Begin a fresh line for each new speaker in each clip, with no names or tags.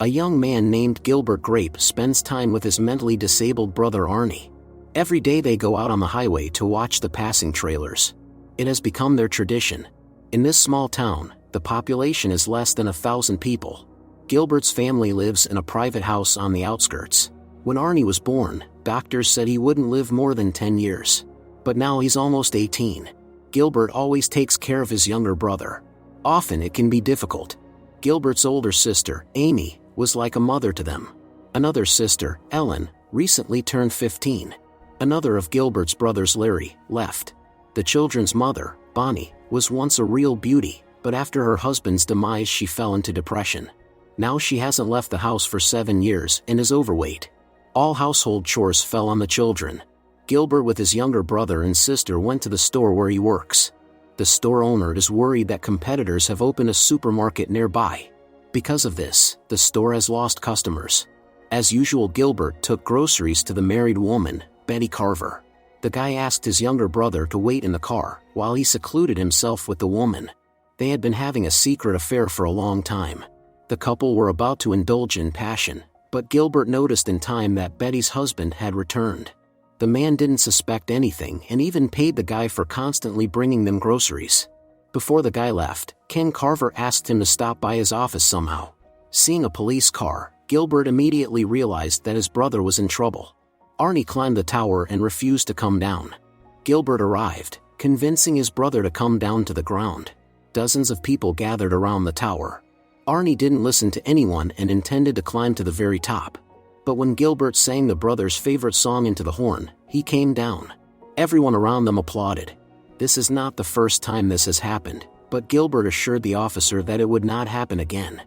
A young man named Gilbert Grape spends time with his mentally disabled brother Arnie. Every day they go out on the highway to watch the passing trailers. It has become their tradition. In this small town, the population is less than 1,000 people. Gilbert's family lives in a private house on the outskirts. When Arnie was born, doctors said he wouldn't live more than 10 years. But now he's almost 18. Gilbert always takes care of his younger brother. Often it can be difficult. Gilbert's older sister, Amy, was like a mother to them. Another sister, Ellen, recently turned 15. Another of Gilbert's brothers, Larry, left. The children's mother, Bonnie, was once a real beauty, but after her husband's demise she fell into depression. Now she hasn't left the house for 7 years and is overweight. All household chores fell on the children. Gilbert with his younger brother and sister went to the store where he works. The store owner is worried that competitors have opened a supermarket nearby. Because of this, the store has lost customers. As usual, Gilbert took groceries to the married woman, Betty Carver. The guy asked his younger brother to wait in the car, while he secluded himself with the woman. They had been having a secret affair for a long time. The couple were about to indulge in passion, but Gilbert noticed in time that Betty's husband had returned. The man didn't suspect anything and even paid the guy for constantly bringing them groceries. Before the guy left, Ken Carver asked him to stop by his office somehow. Seeing a police car, Gilbert immediately realized that his brother was in trouble. Arnie climbed the tower and refused to come down. Gilbert arrived, convincing his brother to come down to the ground. Dozens of people gathered around the tower. Arnie didn't listen to anyone and intended to climb to the very top. But when Gilbert sang the brother's favorite song into the horn, he came down. Everyone around them applauded. This is not the first time this has happened, but Gilbert assured the officer that it would not happen again.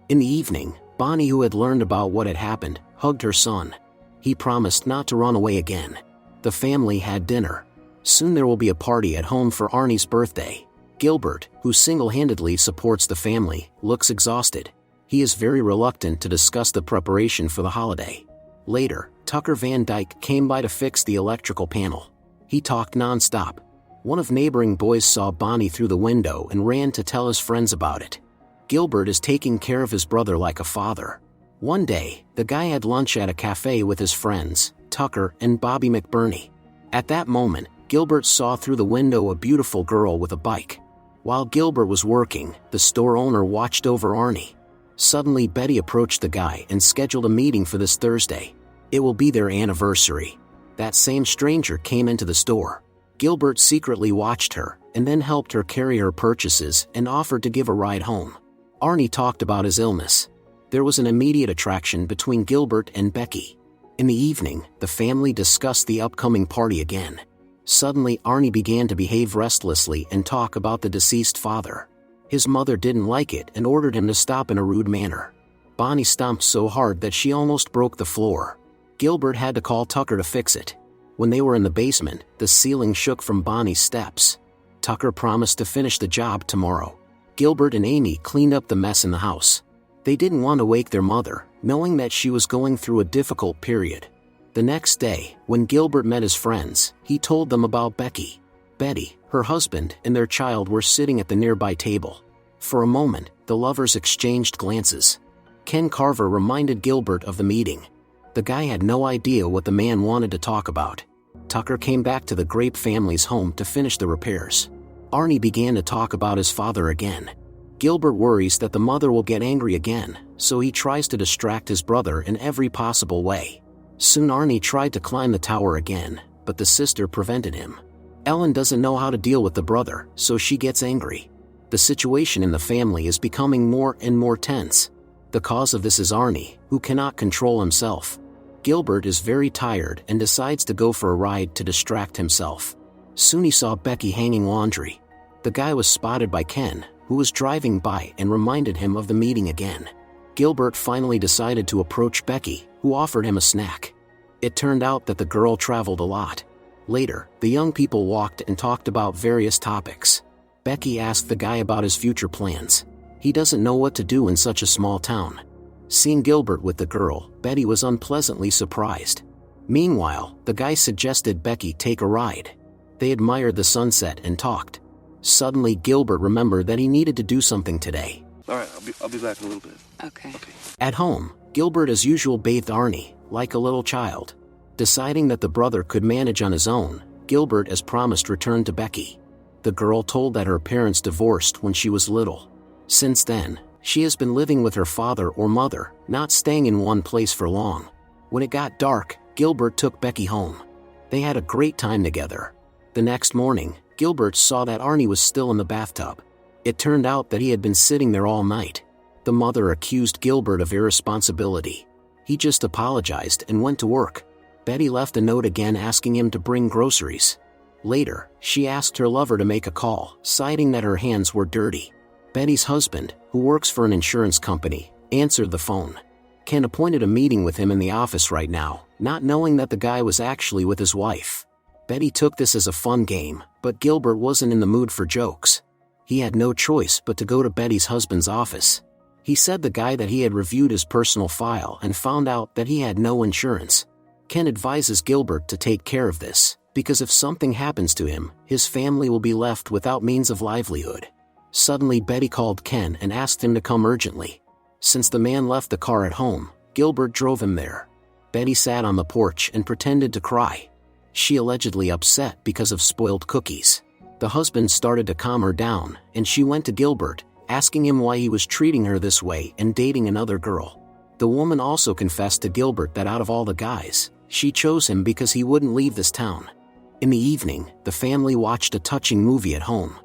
In the evening, Bonnie, who had learned about what had happened, hugged her son. He promised not to run away again. The family had dinner. Soon there will be a party at home for Arnie's birthday. Gilbert, who single-handedly supports the family, looks exhausted. He is very reluctant to discuss the preparation for the holiday. Later, Tucker Van Dyke came by to fix the electrical panel. He talked non-stop. One of neighboring boys saw Bonnie through the window and ran to tell his friends about it. Gilbert is taking care of his brother like a father. One day, the guy had lunch at a cafe with his friends, Tucker and Bobby McBurney. At that moment, Gilbert saw through the window a beautiful girl with a bike. While Gilbert was working, the store owner watched over Arnie. Suddenly Betty approached the guy and scheduled a meeting for this Thursday. It will be their anniversary. That same stranger came into the store. Gilbert secretly watched her, and then helped her carry her purchases and offered to give a ride home. Arnie talked about his illness. There was an immediate attraction between Gilbert and Becky. In the evening, the family discussed the upcoming party again. Suddenly Arnie began to behave restlessly and talk about the deceased father. His mother didn't like it and ordered him to stop in a rude manner. Bonnie stomped so hard that she almost broke the floor. Gilbert had to call Tucker to fix it. When they were in the basement, the ceiling shook from Bonnie's steps. Tucker promised to finish the job tomorrow. Gilbert and Amy cleaned up the mess in the house. They didn't want to wake their mother, knowing that she was going through a difficult period. The next day, when Gilbert met his friends, he told them about Becky. Betty, her husband, and their child were sitting at the nearby table. For a moment, the lovers exchanged glances. Ken Carver reminded Gilbert of the meeting. The guy had no idea what the man wanted to talk about. Tucker came back to the Grape family's home to finish the repairs. Arnie began to talk about his father again. Gilbert worries that the mother will get angry again, so he tries to distract his brother in every possible way. Soon Arnie tried to climb the tower again, but the sister prevented him. Ellen doesn't know how to deal with the brother, so she gets angry. The situation in the family is becoming more and more tense. The cause of this is Arnie, who cannot control himself. Gilbert is very tired and decides to go for a ride to distract himself. Soon he saw Becky hanging laundry. The guy was spotted by Ken, who was driving by, and reminded him of the meeting again. Gilbert finally decided to approach Becky, who offered him a snack. It turned out that the girl traveled a lot. Later, the young people walked and talked about various topics. Becky asked the guy about his future plans. He doesn't know what to do in such a small town. Seeing Gilbert with the girl, Betty was unpleasantly surprised. Meanwhile, the guy suggested Becky take a ride. They admired the sunset and talked. Suddenly Gilbert remembered that he needed to do something today.
All right, I'll be back in a little bit.
Okay.
At home, Gilbert as usual bathed Arnie, like a little child. Deciding that the brother could manage on his own, Gilbert as promised returned to Becky. The girl told that her parents divorced when she was little. Since then, she has been living with her father or mother, not staying in one place for long. When it got dark, Gilbert took Becky home. They had a great time together. The next morning, Gilbert saw that Arnie was still in the bathtub. It turned out that he had been sitting there all night. The mother accused Gilbert of irresponsibility. He just apologized and went to work. Betty left a note again asking him to bring groceries. Later, she asked her lover to make a call, citing that her hands were dirty. Betty's husband, who works for an insurance company, answered the phone. Ken appointed a meeting with him in the office right now, not knowing that the guy was actually with his wife. Betty took this as a fun game, but Gilbert wasn't in the mood for jokes. He had no choice but to go to Betty's husband's office. He said the guy that he had reviewed his personal file and found out that he had no insurance. Ken advises Gilbert to take care of this, because if something happens to him, his family will be left without means of livelihood. Suddenly Betty called Ken and asked him to come urgently. Since the man left the car at home, Gilbert drove him there. Betty sat on the porch and pretended to cry. She allegedly upset because of spoiled cookies. The husband started to calm her down, and she went to Gilbert, asking him why he was treating her this way and dating another girl. The woman also confessed to Gilbert that out of all the guys, she chose him because he wouldn't leave this town. In the evening, the family watched a touching movie at home.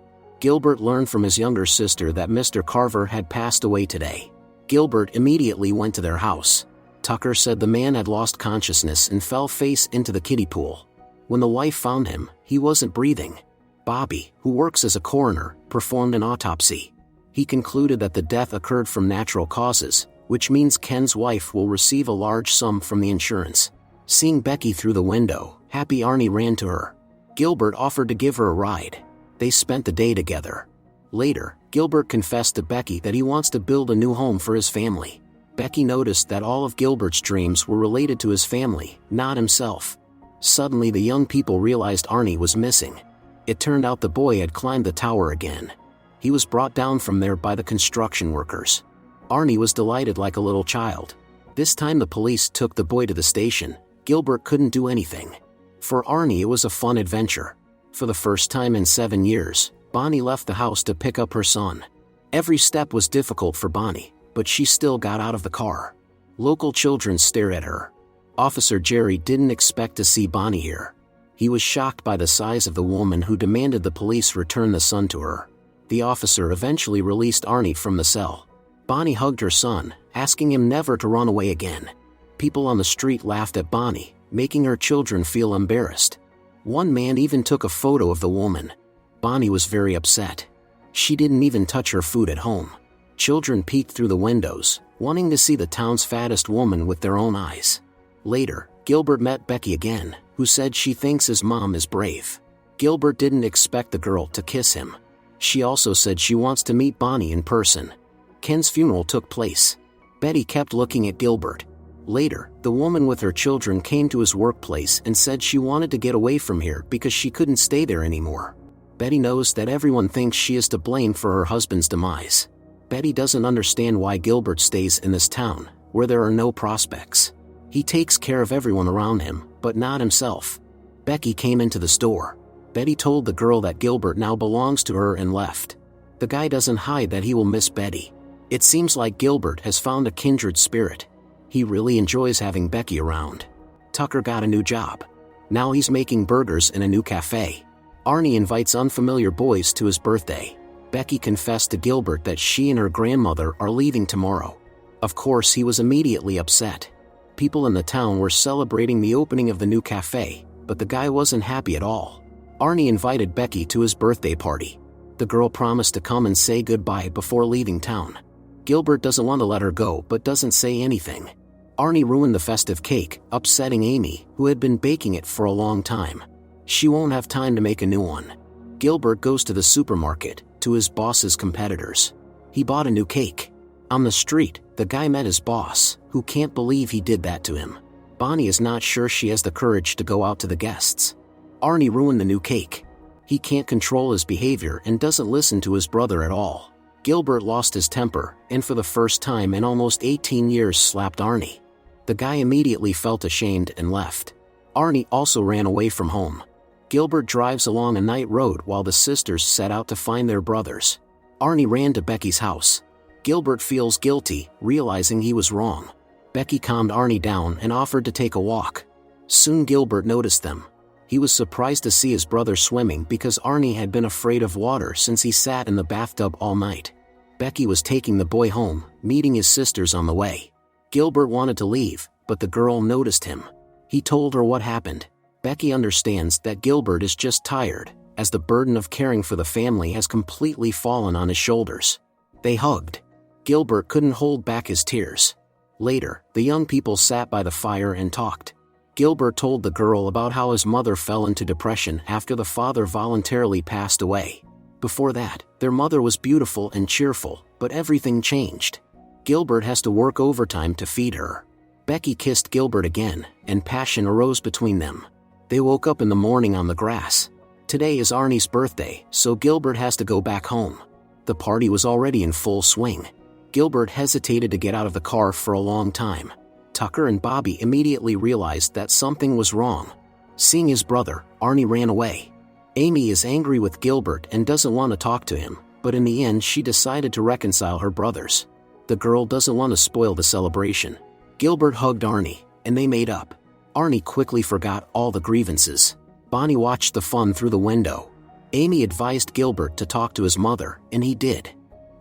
Gilbert learned from his younger sister that Mr. Carver had passed away today. Gilbert immediately went to their house. Tucker said the man had lost consciousness and fell face into the kiddie pool. When the wife found him, he wasn't breathing. Bobby, who works as a coroner, performed an autopsy. He concluded that the death occurred from natural causes, which means Ken's wife will receive a large sum from the insurance. Seeing Becky through the window, happy Arnie ran to her. Gilbert offered to give her a ride. They spent the day together. Later, Gilbert confessed to Becky that he wants to build a new home for his family. Becky noticed that all of Gilbert's dreams were related to his family, not himself. Suddenly the young people realized Arnie was missing. It turned out the boy had climbed the tower again. He was brought down from there by the construction workers. Arnie was delighted like a little child. This time the police took the boy to the station. Gilbert couldn't do anything. For Arnie it was a fun adventure. For the first time in 7 years, Bonnie left the house to pick up her son. Every step was difficult for Bonnie, but she still got out of the car. Local children stared at her. Officer Jerry didn't expect to see Bonnie here. He was shocked by the size of the woman who demanded the police return the son to her. The officer eventually released Arnie from the cell. Bonnie hugged her son, asking him never to run away again. People on the street laughed at Bonnie, making her children feel embarrassed. One man even took a photo of the woman. Bonnie was very upset. She didn't even touch her food at home. Children peeked through the windows, wanting to see the town's fattest woman with their own eyes. Later, Gilbert met Becky again, who said she thinks his mom is brave. Gilbert didn't expect the girl to kiss him. She also said she wants to meet Bonnie in person. Ken's funeral took place. Betty kept looking at Gilbert. Later, the woman with her children came to his workplace and said she wanted to get away from here because she couldn't stay there anymore. Betty knows that everyone thinks she is to blame for her husband's demise. Betty doesn't understand why Gilbert stays in this town, where there are no prospects. He takes care of everyone around him, but not himself. Becky came into the store. Betty told the girl that Gilbert now belongs to her and left. The guy doesn't hide that he will miss Betty. It seems like Gilbert has found a kindred spirit. He really enjoys having Becky around. Tucker got a new job. Now he's making burgers in a new cafe. Arnie invites unfamiliar boys to his birthday. Becky confessed to Gilbert that she and her grandmother are leaving tomorrow. Of course, he was immediately upset. People in the town were celebrating the opening of the new cafe, but the guy wasn't happy at all. Arnie invited Becky to his birthday party. The girl promised to come and say goodbye before leaving town. Gilbert doesn't want to let her go but doesn't say anything. Arnie ruined the festive cake, upsetting Amy, who had been baking it for a long time. She won't have time to make a new one. Gilbert goes to the supermarket, to his boss's competitors. He bought a new cake. On the street, the guy met his boss, who can't believe he did that to him. Bonnie is not sure she has the courage to go out to the guests. Arnie ruined the new cake. He can't control his behavior and doesn't listen to his brother at all. Gilbert lost his temper, and for the first time in almost 18 years slapped Arnie. The guy immediately felt ashamed and left. Arnie also ran away from home. Gilbert drives along a night road while the sisters set out to find their brothers. Arnie ran to Becky's house. Gilbert feels guilty, realizing he was wrong. Becky calmed Arnie down and offered to take a walk. Soon Gilbert noticed them. He was surprised to see his brother swimming because Arnie had been afraid of water since he sat in the bathtub all night. Becky was taking the boy home, meeting his sisters on the way. Gilbert wanted to leave, but the girl noticed him. He told her what happened. Becky understands that Gilbert is just tired, as the burden of caring for the family has completely fallen on his shoulders. They hugged. Gilbert couldn't hold back his tears. Later, the young people sat by the fire and talked. Gilbert told the girl about how his mother fell into depression after the father voluntarily passed away. Before that, their mother was beautiful and cheerful, but everything changed. Gilbert has to work overtime to feed her. Becky kissed Gilbert again, and passion arose between them. They woke up in the morning on the grass. Today is Arnie's birthday, so Gilbert has to go back home. The party was already in full swing. Gilbert hesitated to get out of the car for a long time. Tucker and Bobby immediately realized that something was wrong. Seeing his brother, Arnie ran away. Amy is angry with Gilbert and doesn't want to talk to him, but in the end she decided to reconcile her brothers. The girl doesn't want to spoil the celebration. Gilbert hugged Arnie, and they made up. Arnie quickly forgot all the grievances. Bonnie watched the fun through the window. Amy advised Gilbert to talk to his mother, and he did.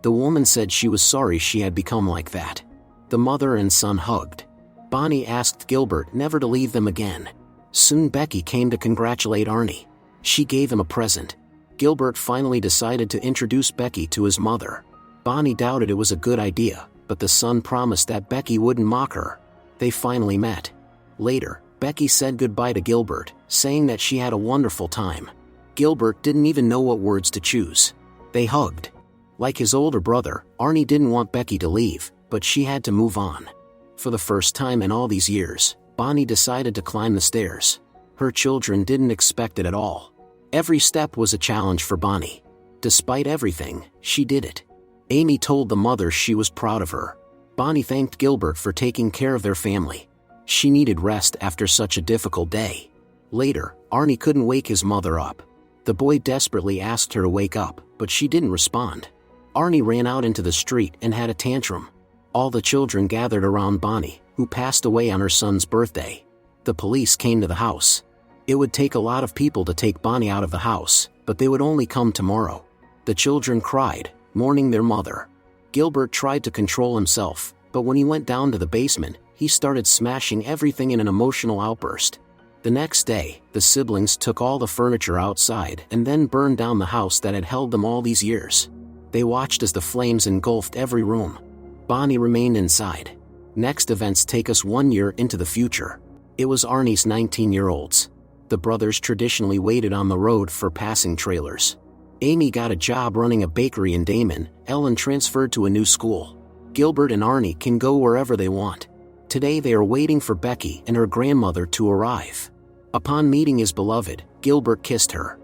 The woman said she was sorry she had become like that. The mother and son hugged. Bonnie asked Gilbert never to leave them again. Soon Becky came to congratulate Arnie. She gave him a present. Gilbert finally decided to introduce Becky to his mother. Bonnie doubted it was a good idea, but the son promised that Becky wouldn't mock her. They finally met. Later, Becky said goodbye to Gilbert, saying that she had a wonderful time. Gilbert didn't even know what words to choose. They hugged. Like his older brother, Arnie didn't want Becky to leave, but she had to move on. For the first time in all these years, Bonnie decided to climb the stairs. Her children didn't expect it at all. Every step was a challenge for Bonnie. Despite everything, she did it. Amy told the mother she was proud of her. Bonnie thanked Gilbert for taking care of their family. She needed rest after such a difficult day. Later, Arnie couldn't wake his mother up. The boy desperately asked her to wake up, but she didn't respond. Arnie ran out into the street and had a tantrum. All the children gathered around Bonnie, who passed away on her son's birthday. The police came to the house. It would take a lot of people to take Bonnie out of the house, but they would only come tomorrow. The children cried, mourning their mother. Gilbert tried to control himself, but when he went down to the basement, he started smashing everything in an emotional outburst. The next day, the siblings took all the furniture outside and then burned down the house that had held them all these years. They watched as the flames engulfed every room. Bonnie remained inside. Next events take us 1 year into the future. It was Arnie's 19-year-olds. The brothers traditionally waited on the road for passing trailers. Amy got a job running a bakery in Damon, Ellen transferred to a new school. Gilbert and Arnie can go wherever they want. Today they are waiting for Becky and her grandmother to arrive. Upon meeting his beloved, Gilbert kissed her.